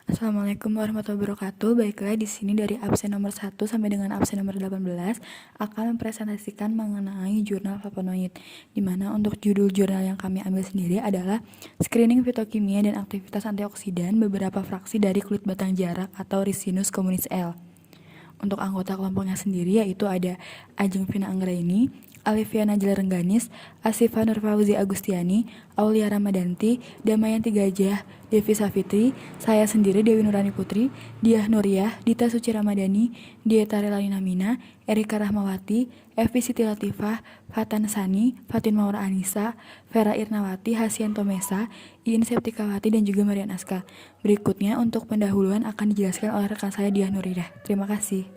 Assalamualaikum warahmatullahi wabarakatuh. Baiklah, di sini dari absen nomor 1 sampai dengan absen nomor 18 akan mempresentasikan mengenai jurnal flavonoid, di mana untuk judul jurnal yang kami ambil sendiri adalah Screening Fitokimia dan Aktivitas Antioksidan Beberapa Fraksi dari Kulit Batang Jarak atau Ricinus communis L. Untuk anggota kelompoknya sendiri yaitu ada Ajeng Vina Anggraini, Alivia Najla Rengganis, Asifa Nurfauzi Agustiani, Aulia Ramadanti, Damayanti Gajah, Devi Safitri, saya sendiri Dewi Nurani Putri, Diah Nuriyah, Dita Suci Ramadhani, Dieta Relalina Mina, Erika Rahmawati, Evi Siti Latifah, Fatan Sani, Fatin Maura Anissa, Vera Irnawati, Hasianto Mesa, Iin Septikawati, dan juga Marian Aska. Berikutnya untuk pendahuluan akan dijelaskan oleh rekan saya Diah Nuridah. Terima kasih.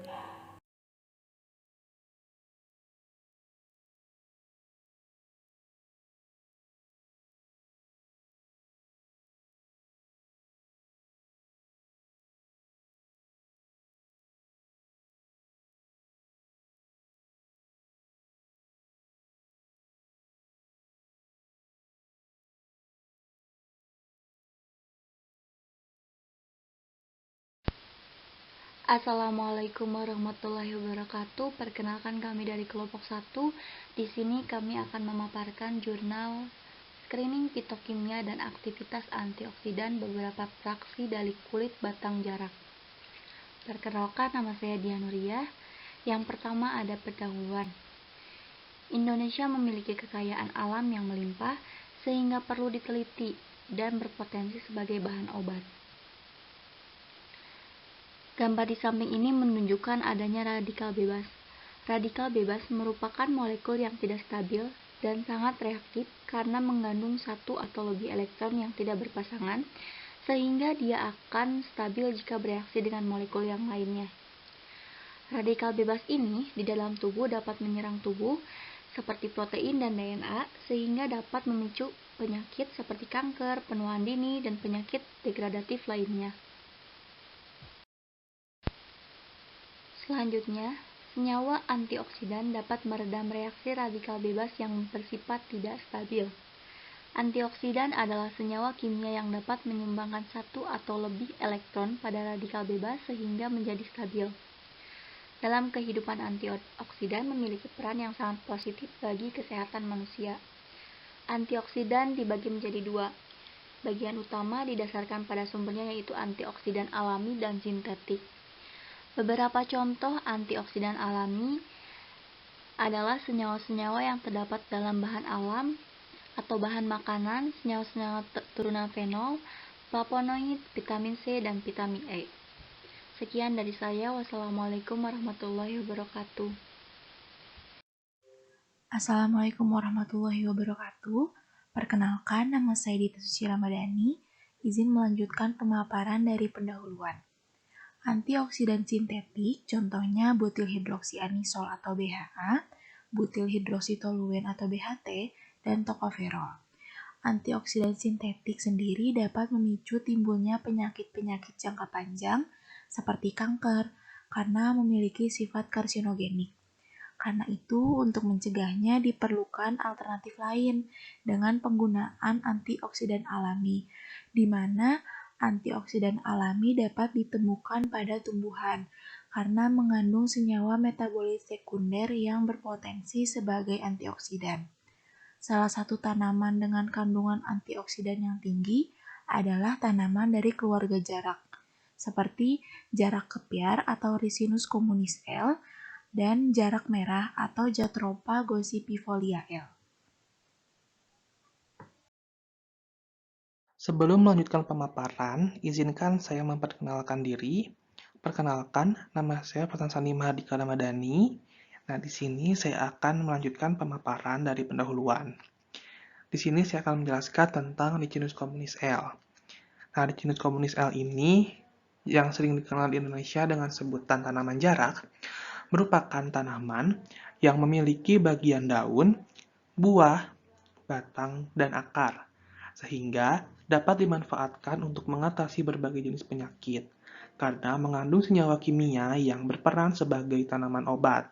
Assalamualaikum warahmatullahi wabarakatuh. Perkenalkan kami dari kelompok 1. Di sini kami akan memaparkan jurnal Screening Fitokimia dan Aktivitas Antioksidan Beberapa Fraksi dari Kulit Batang Jarak. Perkenalkan, nama saya Diah Nuriyah. Yang pertama ada pendahuluan. Indonesia memiliki kekayaan alam yang melimpah sehingga perlu diteliti dan berpotensi sebagai bahan obat. Gambar di samping ini menunjukkan adanya radikal bebas. Radikal bebas merupakan molekul yang tidak stabil dan sangat reaktif karena mengandung satu atau lebih elektron yang tidak berpasangan, sehingga dia akan stabil jika bereaksi dengan molekul yang lainnya. Radikal bebas ini di dalam tubuh dapat menyerang tubuh seperti protein dan DNA, sehingga dapat memicu penyakit seperti kanker, penuaan dini, dan penyakit degradatif lainnya. Selanjutnya, senyawa antioksidan dapat meredam reaksi radikal bebas yang bersifat tidak stabil. Antioksidan adalah senyawa kimia yang dapat menyumbangkan satu atau lebih elektron pada radikal bebas sehingga menjadi stabil. Dalam kehidupan, antioksidan memiliki peran yang sangat positif bagi kesehatan manusia. Antioksidan dibagi menjadi dua. Bagian utama didasarkan pada sumbernya yaitu antioksidan alami dan sintetik. Beberapa contoh antioksidan alami adalah senyawa-senyawa yang terdapat dalam bahan alam atau bahan makanan, senyawa-senyawa turunan fenol, flavonoid, vitamin C, dan vitamin E. Sekian dari saya. Wassalamualaikum warahmatullahi wabarakatuh. Assalamualaikum warahmatullahi wabarakatuh. Perkenalkan, nama saya Dita Suci Ramadhani. Izin melanjutkan pemaparan dari pendahuluan. Antioksidan sintetik, contohnya butil hidroksianisol atau BHA, butil hidroksitoluen atau BHT, dan tokoferol. Antioksidan sintetik sendiri dapat memicu timbulnya penyakit-penyakit jangka panjang seperti kanker karena memiliki sifat karsinogenik. Karena itu, untuk mencegahnya diperlukan alternatif lain dengan penggunaan antioksidan alami, di mana antioksidan alami dapat ditemukan pada tumbuhan karena mengandung senyawa metabolit sekunder yang berpotensi sebagai antioksidan. Salah satu tanaman dengan kandungan antioksidan yang tinggi adalah tanaman dari keluarga jarak, seperti jarak kepiar atau Ricinus communis L, dan jarak merah atau Jatropha gossypifolia L. Sebelum melanjutkan pemaparan, izinkan saya memperkenalkan diri. Perkenalkan, nama saya Fatan Sani Mahardika Ramadhani. Nah, di sini saya akan melanjutkan pemaparan dari pendahuluan. Di sini saya akan menjelaskan tentang Ricinus communis L. Nah, Ricinus communis L ini yang sering dikenal di Indonesia dengan sebutan tanaman jarak, merupakan tanaman yang memiliki bagian daun, buah, batang, dan akar, sehingga dapat dimanfaatkan untuk mengatasi berbagai jenis penyakit, karena mengandung senyawa kimia yang berperan sebagai tanaman obat.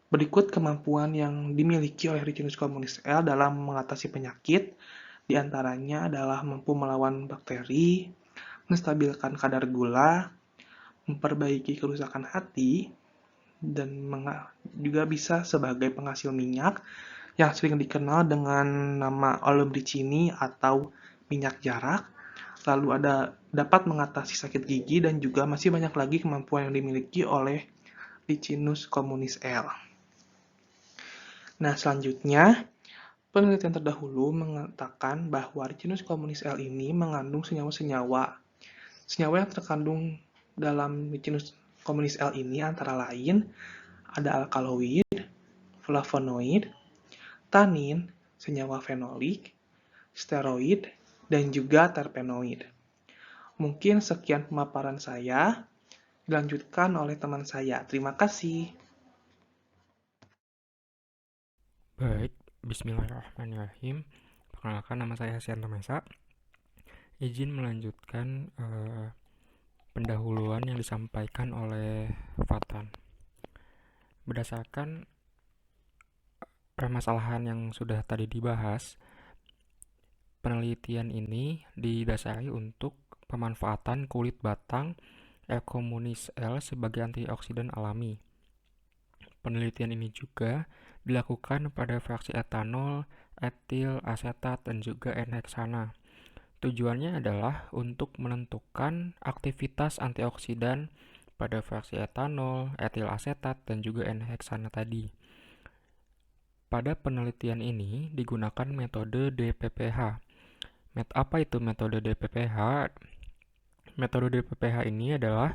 Berikut kemampuan yang dimiliki oleh Ricinus communis L dalam mengatasi penyakit, diantaranya adalah mampu melawan bakteri, menstabilkan kadar gula, memperbaiki kerusakan hati, dan juga bisa sebagai penghasil minyak yang sering dikenal dengan nama olebicini atau minyak jarak. Lalu dapat mengatasi sakit gigi dan juga masih banyak lagi kemampuan yang dimiliki oleh Ricinus communis L. Nah, selanjutnya penelitian terdahulu mengatakan bahwa Ricinus communis L ini mengandung senyawa-senyawa. Senyawa yang terkandung dalam Ricinus communis L ini antara lain ada alkaloid, flavonoid, tanin, senyawa fenolik, steroid, dan juga terpenoid. Mungkin sekian pemaparan saya, dilanjutkan oleh teman saya. Terima kasih. Baik, bismillahirrahmanirrahim. Perkenalkan, nama saya Hasian Mesa. Izin melanjutkan pendahuluan yang disampaikan oleh Fatan. Berdasarkan permasalahan yang sudah tadi dibahas, penelitian ini didasari untuk pemanfaatan kulit batang Eucomunis L sebagai antioksidan alami. Penelitian ini juga dilakukan pada fraksi etanol, etil, asetat, dan juga N-heksana. Tujuannya adalah untuk menentukan aktivitas antioksidan pada fraksi etanol, etil asetat, dan juga N-heksana tadi. Pada penelitian ini digunakan metode DPPH. Apa itu metode DPPH? Metode DPPH ini adalah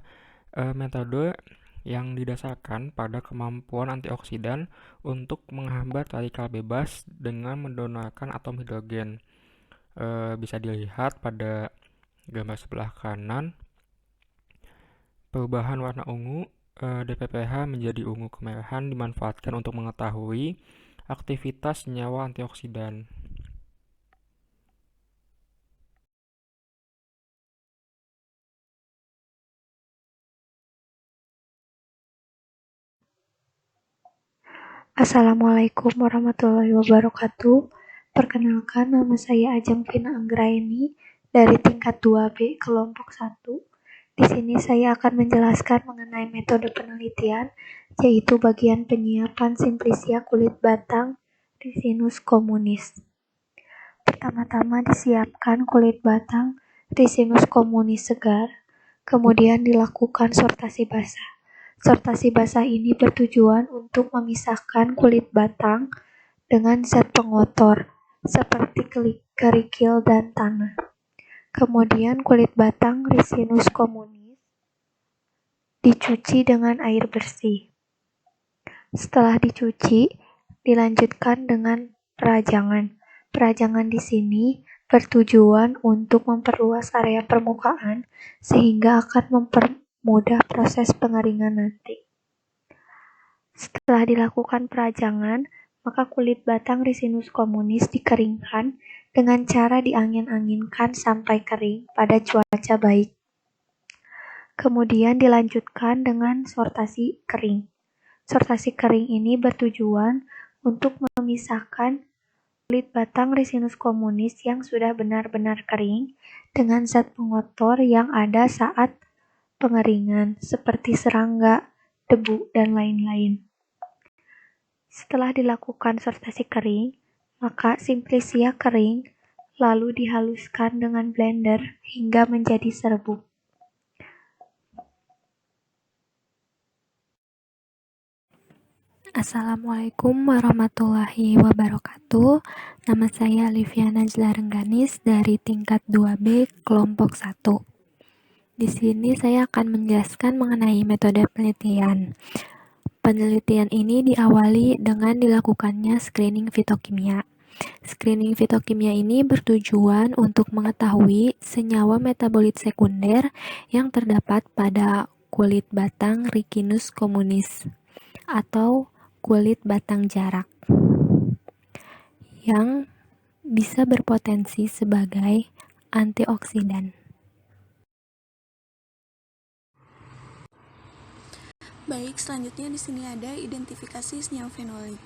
metode yang didasarkan pada kemampuan antioksidan untuk menghambat radikal bebas dengan mendonorkan atom hidrogen. Bisa dilihat pada gambar sebelah kanan, perubahan warna ungu DPPH menjadi ungu kemerahan dimanfaatkan untuk mengetahui aktivitas senyawa antioksidan. Assalamualaikum warahmatullahi wabarakatuh. Perkenalkan, nama saya Ajeng Vina Anggraini dari tingkat 2B kelompok 1. Di sini saya akan menjelaskan mengenai metode penelitian, yaitu bagian penyiapan Simplicia kulit batang Ricinus communis. Pertama-tama disiapkan kulit batang Ricinus communis segar, kemudian dilakukan sortasi basah. Sortasi basah ini bertujuan untuk memisahkan kulit batang dengan zat pengotor seperti kerikil dan tanah. Kemudian kulit batang Ricinus communis dicuci dengan air bersih. Setelah dicuci, dilanjutkan dengan perajangan. Perajangan di sini bertujuan untuk memperluas area permukaan sehingga akan mempermudah proses pengeringan nanti. Setelah dilakukan perajangan, maka kulit batang Ricinus communis dikeringkan dengan cara diangin-anginkan sampai kering pada cuaca baik. Kemudian dilanjutkan dengan sortasi kering. Sortasi kering ini bertujuan untuk memisahkan kulit batang Ricinus communis yang sudah benar-benar kering dengan zat pengotor yang ada saat pengeringan seperti serangga, debu, dan lain-lain. Setelah dilakukan sortasi kering, maka Simplicia kering lalu dihaluskan dengan blender hingga menjadi serbuk. Assalamualaikum warahmatullahi wabarakatuh. Nama saya Liviana Najla Rengganis dari tingkat 2B kelompok 1. Di sini saya akan menjelaskan mengenai metode penelitian. Penelitian ini diawali dengan dilakukannya screening fitokimia. Screening fitokimia ini bertujuan untuk mengetahui senyawa metabolit sekunder yang terdapat pada kulit batang Ricinus communis atau kulit batang jarak yang bisa berpotensi sebagai antioksidan. Baik, selanjutnya di sini ada identifikasi senyawa fenolik.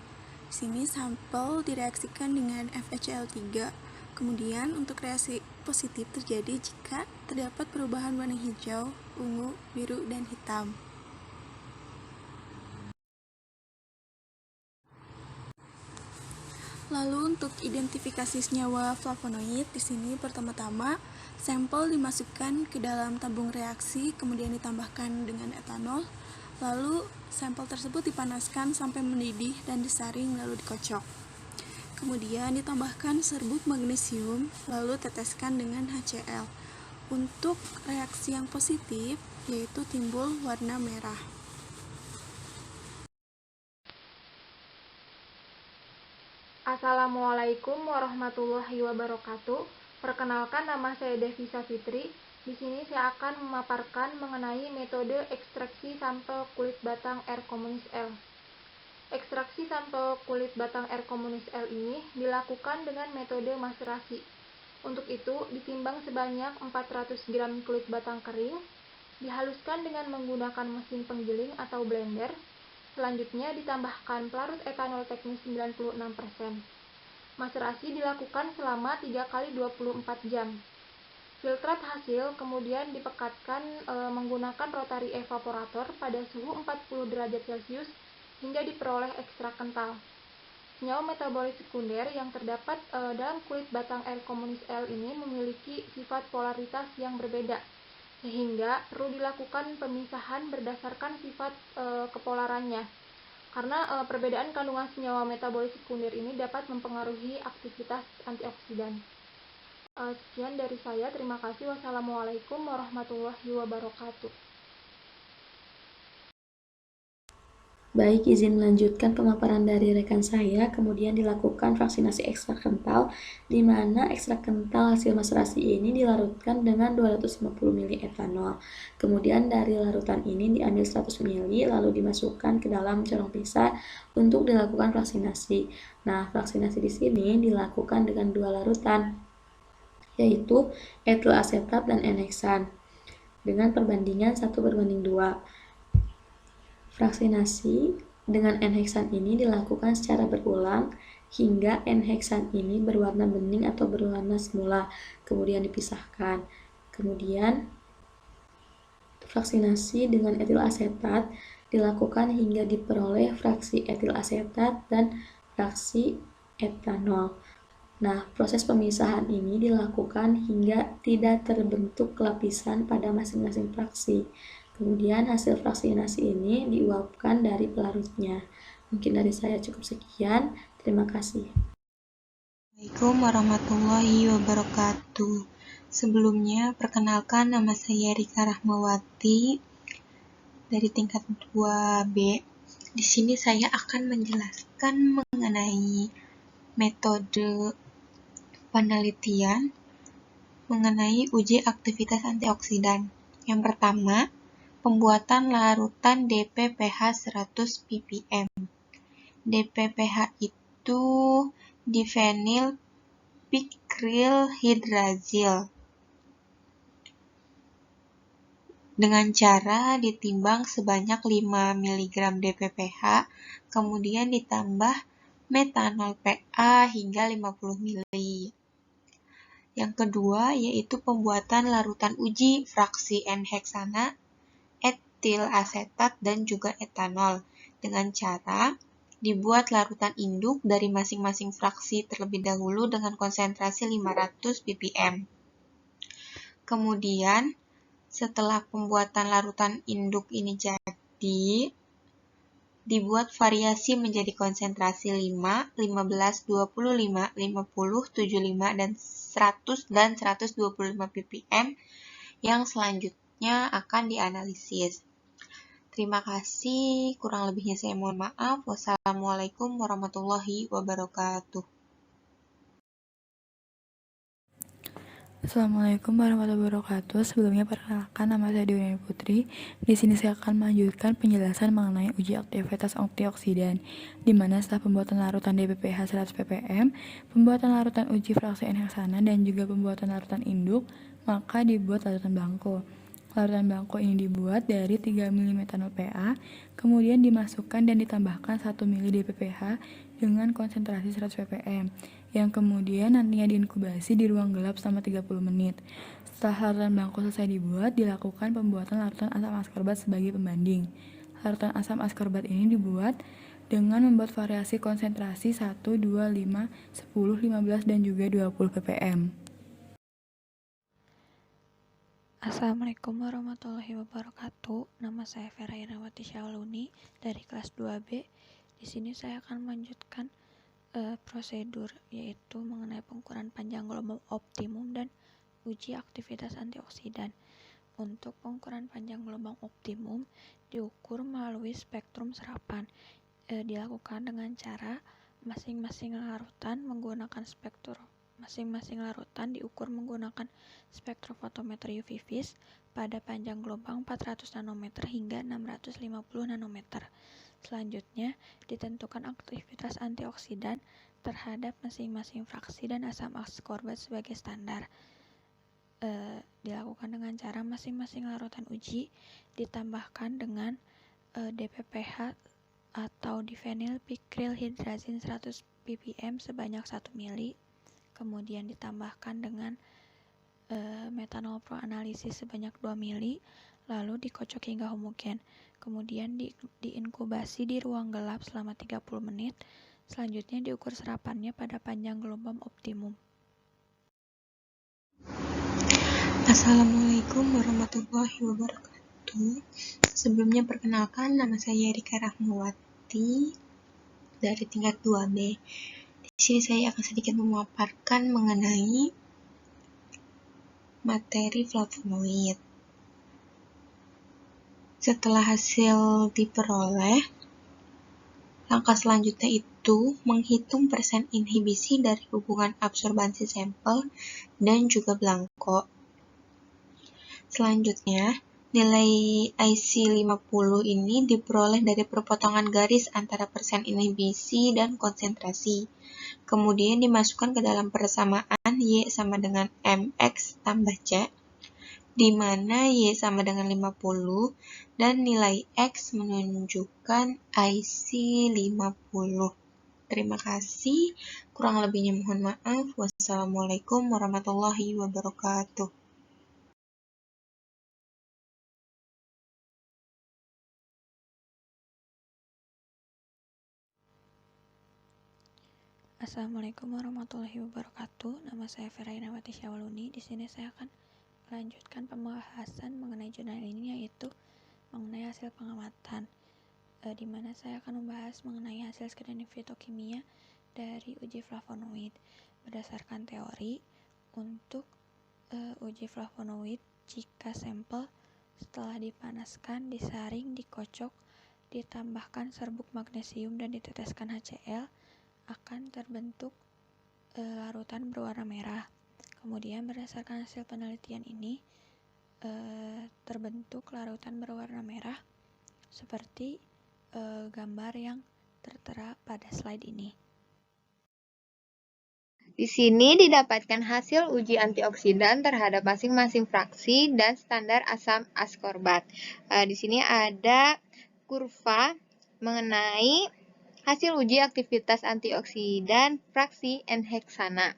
Di sini sampel direaksikan dengan FeCl3, Kemudian untuk reaksi positif terjadi jika terdapat perubahan warna hijau, ungu, biru, dan hitam. Lalu untuk identifikasi senyawa flavonoid, di sini pertama-tama sampel dimasukkan ke dalam tabung reaksi, kemudian ditambahkan dengan etanol, lalu sampel tersebut dipanaskan sampai mendidih dan disaring lalu dikocok. Kemudian ditambahkan serbuk magnesium, lalu teteskan dengan HCl. Untuk reaksi yang positif, yaitu timbul warna merah. Assalamualaikum warahmatullahi wabarakatuh. Perkenalkan, nama saya Devisa Fitri. Di sini saya akan memaparkan mengenai metode ekstraksi sampel kulit batang R. communis L. Ekstraksi sampel kulit batang R. communis L ini dilakukan dengan metode maserasi. Untuk itu, ditimbang sebanyak 400 gram kulit batang kering, dihaluskan dengan menggunakan mesin penggiling atau blender. Selanjutnya ditambahkan pelarut etanol teknis 96%. Maserasi dilakukan selama 3 kali 24 jam. Filtrat hasil kemudian dipekatkan menggunakan rotary evaporator pada suhu 40 derajat Celcius hingga diperoleh ekstrak kental. Senyawa metabolit sekunder yang terdapat dalam kulit batang R. communis L ini memiliki sifat polaritas yang berbeda, sehingga perlu dilakukan pemisahan berdasarkan sifat kepolarannya. Karena perbedaan kandungan senyawa metabolit sekunder ini dapat mempengaruhi aktivitas antioksidan. Sekian dari saya, terima kasih. Wassalamualaikum warahmatullahi wabarakatuh. Baik, izin melanjutkan pemaparan dari rekan saya. Kemudian dilakukan vaksinasi ekstrak kental, di mana ekstrak kental hasil maserasi ini dilarutkan dengan 250 ml etanol. Kemudian dari larutan ini diambil 100 ml, lalu dimasukkan ke dalam corong pisah untuk dilakukan vaksinasi. Nah, vaksinasi di sini dilakukan dengan 2 larutan, yaitu etil asetat dan enheksan, dengan perbandingan 1:2. Vaksinasi dengan enheksan ini dilakukan secara berulang hingga enheksan ini berwarna bening atau berwarna semula, kemudian dipisahkan. Kemudian vaksinasi dengan etil asetat dilakukan hingga diperoleh fraksi etil asetat dan fraksi etanol. Nah, proses pemisahan ini dilakukan hingga tidak terbentuk lapisan pada masing-masing fraksi. Kemudian hasil vaksinasi ini diuapkan dari pelarutnya. Mungkin dari saya cukup sekian. Terima kasih. Assalamualaikum warahmatullahi wabarakatuh. Sebelumnya, perkenalkan, nama saya Rika Rahmawati dari tingkat 2B. Di sini saya akan menjelaskan mengenai metode penelitian mengenai uji aktivitas antioksidan. Yang pertama, pembuatan larutan DPPH 100 ppm. DPPH itu diphenyl pikryl hidrazil. Dengan cara ditimbang sebanyak 5 mg DPPH, kemudian ditambah metanol PA hingga 50 ml. Yang kedua yaitu pembuatan larutan uji fraksi N-heksana, etil asetat, dan juga etanol dengan cara dibuat larutan induk dari masing-masing fraksi terlebih dahulu dengan konsentrasi 500 ppm. Kemudian setelah pembuatan larutan induk ini jadi, dibuat variasi menjadi konsentrasi 5, 15, 25, 50, 75, dan 100 dan 125 ppm yang selanjutnya akan dianalisis. Terima kasih, kurang lebihnya saya mohon maaf. Wassalamualaikum warahmatullahi wabarakatuh. Assalamualaikum warahmatullahi wabarakatuh. Sebelumnya perkenalkan, nama saya Dewi Putri. Di sini saya akan melanjutkan penjelasan mengenai uji aktivitas antioksidan, di mana setelah pembuatan larutan DPPH 100 ppm, pembuatan larutan uji fraksi N-heksana, dan juga pembuatan larutan induk, maka dibuat larutan blanko. Larutan blanko ini dibuat dari 3 ml metanol PA, kemudian dimasukkan dan ditambahkan 1 ml DPPH dengan konsentrasi 100 ppm, yang kemudian nantinya diinkubasi di ruang gelap selama 30 menit. Setelah larutan blanko selesai dibuat, dilakukan pembuatan larutan asam askorbat sebagai pembanding. Larutan asam askorbat ini dibuat dengan membuat variasi konsentrasi 1, 2, 5, 10, 15, dan juga 20 ppm. Assalamualaikum warahmatullahi wabarakatuh. Nama saya Vera Irawati Syawaluni dari kelas 2B. Di sini saya akan melanjutkan prosedur, yaitu mengenai pengukuran panjang gelombang optimum dan uji aktivitas antioksidan. Untuk pengukuran panjang gelombang optimum diukur melalui spektrum serapan. Dilakukan dengan cara masing-masing larutan diukur menggunakan spektrofotometer UV vis pada panjang gelombang 400 nanometer hingga 650 nanometer. Selanjutnya, ditentukan aktivitas antioksidan terhadap masing-masing fraksi dan asam askorbat sebagai standar. Dilakukan dengan cara masing-masing larutan uji ditambahkan dengan DPPH atau diphenyl pikrilhidrazin 100 ppm sebanyak 1 mili, kemudian ditambahkan dengan metanol proanalisis sebanyak 2 mili, lalu dikocok hingga homogen, kemudian diinkubasi di ruang gelap selama 30 menit, selanjutnya diukur serapannya pada panjang gelombang optimum. Assalamualaikum warahmatullahi wabarakatuh. Sebelumnya perkenalkan, nama saya Rika Rahmawati dari tingkat 2B. Di sini saya akan sedikit memaparkan mengenai materi flavonoid. Setelah hasil diperoleh, langkah selanjutnya itu menghitung persen inhibisi dari hubungan absorbansi sampel dan juga blanko. Selanjutnya, nilai IC50 ini diperoleh dari perpotongan garis antara persen inhibisi dan konsentrasi. Kemudian dimasukkan ke dalam persamaan Y sama dengan MX tambah C, di mana Y sama dengan 50 dan nilai X menunjukkan IC50. Terima kasih. Kurang lebihnya mohon maaf. Wassalamualaikum warahmatullahi wabarakatuh. Assalamualaikum warahmatullahi wabarakatuh. Nama saya Vera Irawati Syawaluni. Di sini saya akan melanjutkan pembahasan mengenai jurnal ini, yaitu mengenai hasil pengamatan, di mana saya akan membahas mengenai hasil screening fitokimia dari uji flavonoid. Berdasarkan teori, untuk uji flavonoid, jika sampel setelah dipanaskan, disaring, dikocok, ditambahkan serbuk magnesium dan diteteskan HCl, akan terbentuk larutan berwarna merah. Kemudian berdasarkan hasil penelitian ini, terbentuk larutan berwarna merah seperti gambar yang tertera pada slide ini. Di sini didapatkan hasil uji antioksidan terhadap masing-masing fraksi dan standar asam askorbat. Di sini ada kurva mengenai hasil uji aktivitas antioksidan fraksi N-heksana.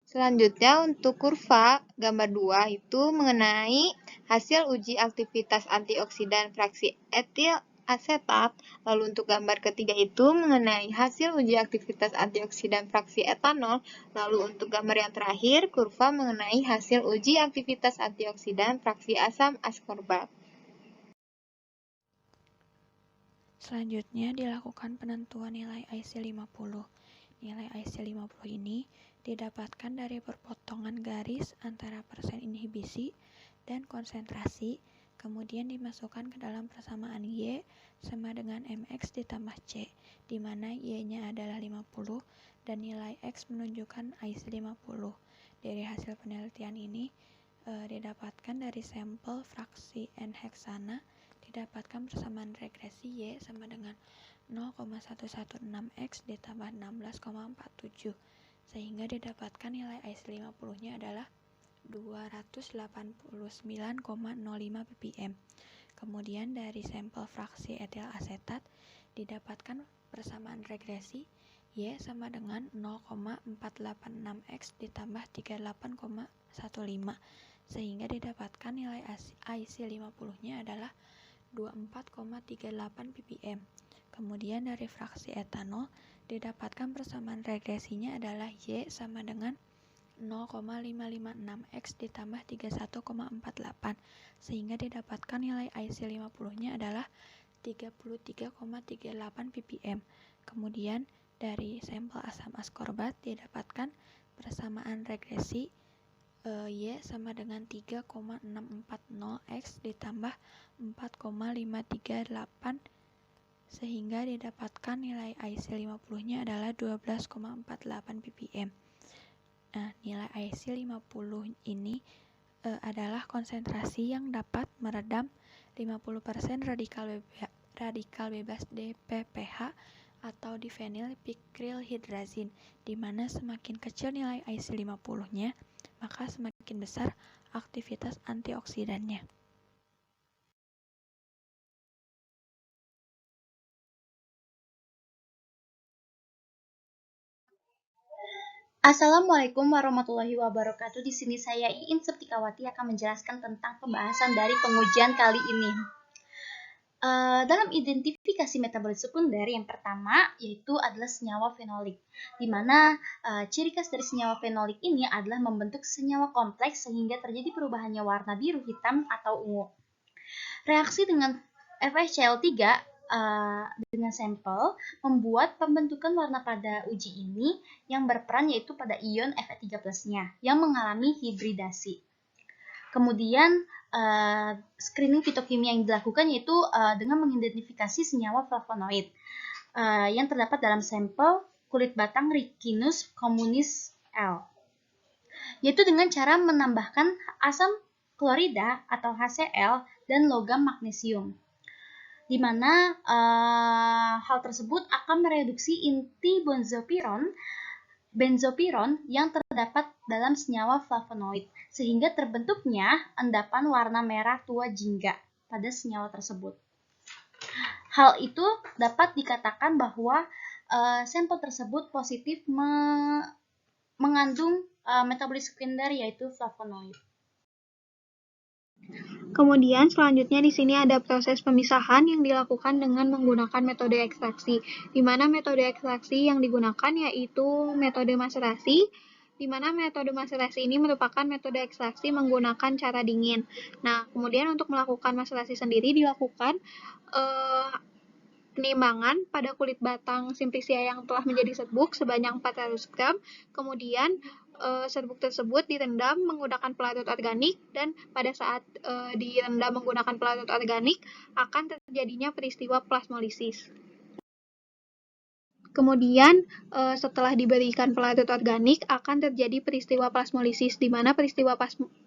Selanjutnya untuk kurva gambar 2 itu mengenai hasil uji aktivitas antioksidan fraksi etil asetat. Lalu untuk gambar ketiga itu mengenai hasil uji aktivitas antioksidan fraksi etanol. Lalu untuk gambar yang terakhir, kurva mengenai hasil uji aktivitas antioksidan fraksi asam askorbat. Selanjutnya dilakukan penentuan nilai IC50. Nilai IC50 ini didapatkan dari perpotongan garis antara persen inhibisi dan konsentrasi, kemudian dimasukkan ke dalam persamaan Y sama dengan MX ditambah C, di mana Y-nya adalah 50 dan nilai X menunjukkan IC50. Dari hasil penelitian ini didapatkan dari sampel fraksi N-heksana, didapatkan persamaan regresi Y sama dengan 0,116X ditambah 16,47, sehingga didapatkan nilai IC50-nya adalah 289,05 ppm. Kemudian dari sampel fraksi etil asetat didapatkan persamaan regresi, Y sama dengan 0,486X ditambah 38,15 sehingga didapatkan nilai IC50-nya adalah 24,38 ppm. Kemudian dari fraksi etanol didapatkan persamaan regresinya adalah Y sama dengan 0,556X ditambah 31,48 sehingga didapatkan nilai IC50-nya adalah 33,38 ppm. Kemudian dari sampel asam askorbat didapatkan persamaan regresi Y sama dengan 3,640X ditambah 4,538 sehingga didapatkan nilai IC50-nya adalah 12,48 ppm. Nah, nilai IC50 ini adalah konsentrasi yang dapat meredam 50% radikal bebas DPPH atau diphenyl pikrilhidrazin, di mana semakin kecil nilai IC50-nya, maka semakin besar aktivitas antioksidannya. Assalamualaikum warahmatullahi wabarakatuh. Di sini saya Iin Septikawati akan menjelaskan tentang pembahasan dari pengujian kali ini. Dalam identifikasi metabolit sekunder yang pertama yaitu adalah senyawa fenolik, di mana ciri khas dari senyawa fenolik ini adalah membentuk senyawa kompleks sehingga terjadi perubahannya warna biru, hitam, atau ungu. Reaksi dengan FeCl3 dengan sampel membuat pembentukan warna pada uji ini yang berperan yaitu pada ion Fe3+-nya yang mengalami hibridasi. Kemudian screening fitokimia yang dilakukan yaitu dengan mengidentifikasi senyawa flavonoid yang terdapat dalam sampel kulit batang Riccinus communis L, yaitu dengan cara menambahkan asam klorida atau HCl dan logam magnesium, di mana hal tersebut akan mereduksi inti benzopiron yang terdapat dalam senyawa flavonoid, sehingga terbentuknya endapan warna merah tua jingga pada senyawa tersebut. Hal itu dapat dikatakan bahwa sampel tersebut positif mengandung metabolit sekunder yaitu flavonoid. Kemudian selanjutnya di sini ada proses pemisahan yang dilakukan dengan menggunakan metode ekstraksi, di mana metode ekstraksi yang digunakan yaitu metode maserasi, di mana metode maserasi ini merupakan metode ekstraksi menggunakan cara dingin. Nah, kemudian untuk melakukan maserasi sendiri dilakukan penimbangan pada kulit batang simplicia yang telah menjadi serbuk sebanyak 400 gram, kemudian serbuk tersebut direndam menggunakan pelarut organik, dan pada saat direndam menggunakan pelarut organik akan terjadinya peristiwa plasmolisis. Kemudian setelah diberikan pelarut organik akan terjadi peristiwa plasmolisis, di mana peristiwa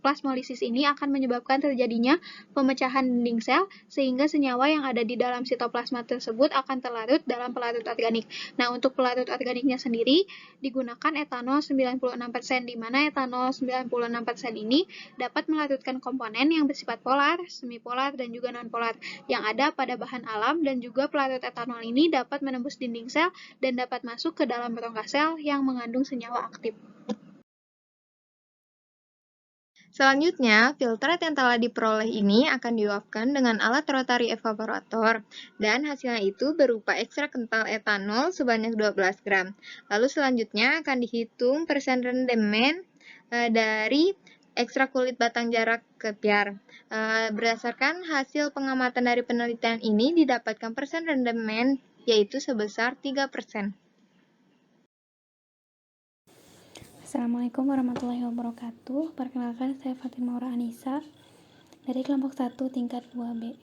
plasmolisis ini akan menyebabkan terjadinya pemecahan dinding sel sehingga senyawa yang ada di dalam sitoplasma tersebut akan terlarut dalam pelarut organik. Nah, untuk pelarut organiknya sendiri digunakan etanol 96%, di mana etanol 96% ini dapat melarutkan komponen yang bersifat polar, semipolar, dan juga nonpolar yang ada pada bahan alam, dan juga pelarut etanol ini dapat menembus dinding sel dan dapat masuk ke dalam rongga sel yang mengandung senyawa aktif. Selanjutnya, filtrat yang telah diperoleh ini akan diuapkan dengan alat rotary evaporator, dan hasilnya itu berupa ekstrak kental etanol sebanyak 12 gram. Lalu selanjutnya akan dihitung persen rendemen dari ekstrak kulit batang jarak kepiar. Berdasarkan hasil pengamatan dari penelitian ini didapatkan persen rendemen yaitu sebesar 3%. Assalamualaikum warahmatullahi wabarakatuh. Perkenalkan, saya Fatin Maura Anissa dari kelompok 1 tingkat 2B.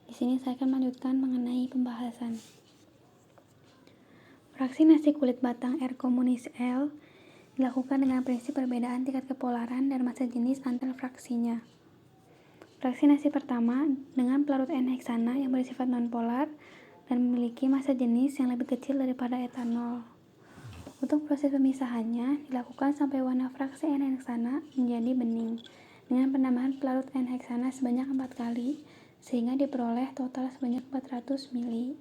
Di sini saya akan melanjutkan mengenai pembahasan fraksi nasi kulit batang R komunis L dilakukan dengan prinsip perbedaan tingkat kepolaran dan massa jenis antar fraksinya. Fraksi nasi pertama dengan pelarut N-heksana yang bersifat nonpolar dan memiliki massa jenis yang lebih kecil daripada etanol. Untuk proses pemisahannya dilakukan sampai warna fraksi N-heksana menjadi bening dengan penambahan pelarut N-heksana sebanyak 4 kali sehingga diperoleh total sebanyak 400 ml.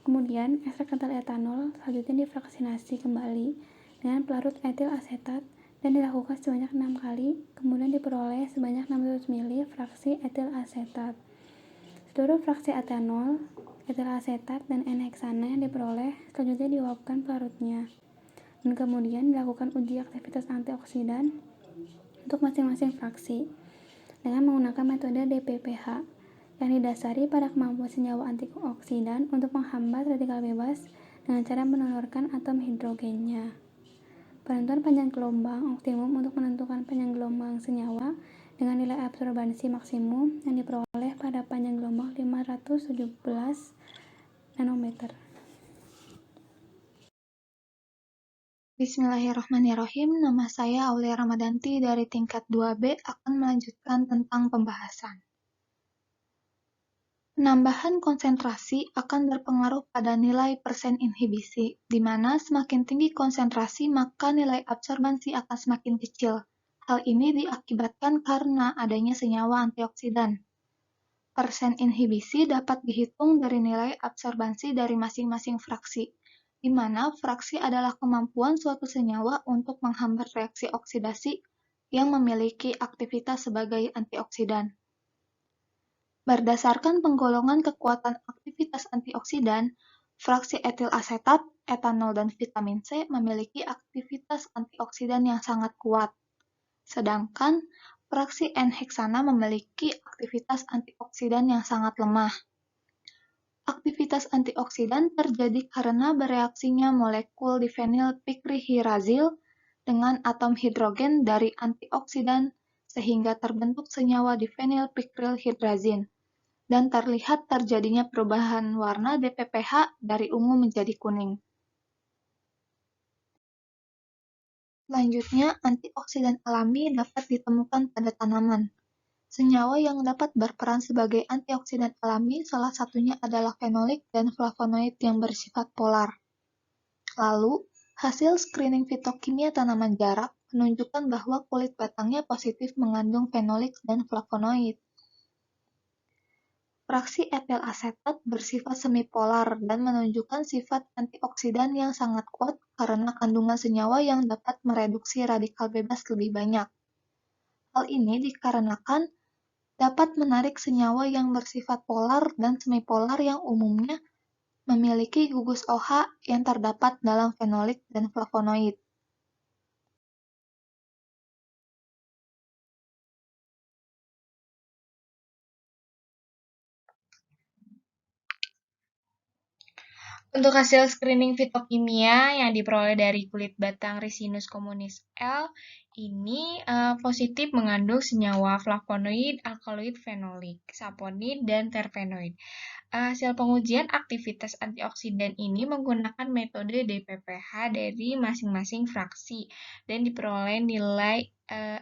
Kemudian, ekstrak kental etanol selanjutnya difraksinasi kembali dengan pelarut etil asetat dan dilakukan sebanyak 6 kali, kemudian diperoleh sebanyak 600 ml fraksi etil asetat. Seluruh fraksi etanol, etil asetat, dan N-heksana yang diperoleh selanjutnya diuapkan pelarutnya, dan kemudian dilakukan uji aktivitas antioksidan untuk masing-masing fraksi dengan menggunakan metode DPPH yang didasari pada kemampuan senyawa antioksidan untuk menghambat radikal bebas dengan cara mendonorkan atom hidrogennya. Penentuan panjang gelombang optimum untuk menentukan panjang gelombang senyawa dengan nilai absorbansi maksimum yang diperoleh pada panjang gelombang 517 nanometer. Bismillahirrahmanirrahim. Nama saya Aulia Ramadanti dari tingkat 2B akan melanjutkan tentang pembahasan. Penambahan konsentrasi akan berpengaruh pada nilai persen inhibisi, di mana semakin tinggi konsentrasi maka nilai absorbansi akan semakin kecil. Hal ini diakibatkan karena adanya senyawa antioksidan. Persen inhibisi dapat dihitung dari nilai absorbansi dari masing-masing fraksi, di mana fraksi adalah kemampuan suatu senyawa untuk menghambat reaksi oksidasi yang memiliki aktivitas sebagai antioksidan. Berdasarkan penggolongan kekuatan aktivitas antioksidan, fraksi etil asetat, etanol, dan vitamin C memiliki aktivitas antioksidan yang sangat kuat. Sedangkan fraksi N-heksana memiliki aktivitas antioksidan yang sangat lemah. Aktivitas antioksidan terjadi karena bereaksinya molekul difenyl pikrihirazil dengan atom hidrogen dari antioksidan sehingga terbentuk senyawa difenyl pikrilhidrazin dan terlihat terjadinya perubahan warna DPPH dari ungu menjadi kuning. Selanjutnya, antioksidan alami dapat ditemukan pada tanaman. Senyawa yang dapat berperan sebagai antioksidan alami salah satunya adalah fenolik dan flavonoid yang bersifat polar. Lalu, hasil screening fitokimia tanaman jarak menunjukkan bahwa kulit batangnya positif mengandung fenolik dan flavonoid. Fraksi etil asetat bersifat semipolar dan menunjukkan sifat antioksidan yang sangat kuat karena kandungan senyawa yang dapat mereduksi radikal bebas lebih banyak. Hal ini dikarenakan dapat menarik senyawa yang bersifat polar dan semipolar yang umumnya memiliki gugus OH yang terdapat dalam fenolik dan flavonoid. Untuk hasil screening fitokimia yang diperoleh dari kulit batang Ricinus communis L, ini positif mengandung senyawa flavonoid, alkaloid fenolik, saponin, dan terpenoid. Hasil pengujian aktivitas antioksidan ini menggunakan metode DPPH dari masing-masing fraksi dan diperoleh nilai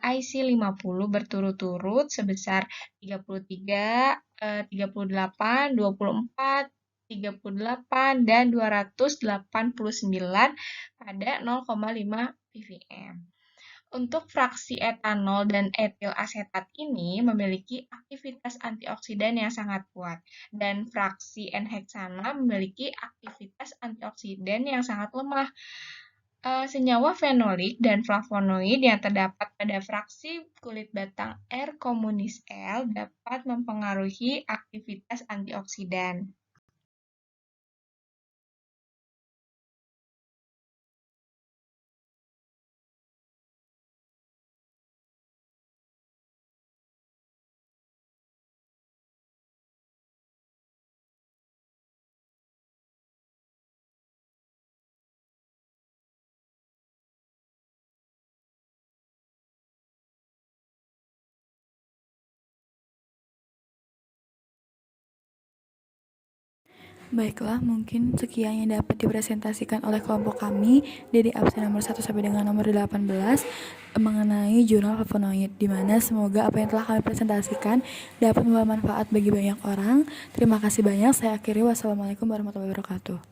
IC50 berturut-turut sebesar 33, 38, 24, 38, dan 289 pada 0,5 ppm. Untuk fraksi etanol dan etil asetat ini memiliki aktivitas antioksidan yang sangat kuat, dan fraksi N-heksana memiliki aktivitas antioksidan yang sangat lemah. Senyawa fenolik dan flavonoid yang terdapat pada fraksi kulit batang R communis L dapat mempengaruhi aktivitas antioksidan. Baiklah, mungkin sekian yang dapat dipresentasikan oleh kelompok kami dari absen nomor 1 sampai dengan nomor 18 mengenai jurnal flavonoid, di mana semoga apa yang telah kami presentasikan dapat membawa manfaat bagi banyak orang. Terima kasih banyak. Saya akhiri. Wassalamualaikum warahmatullahi wabarakatuh.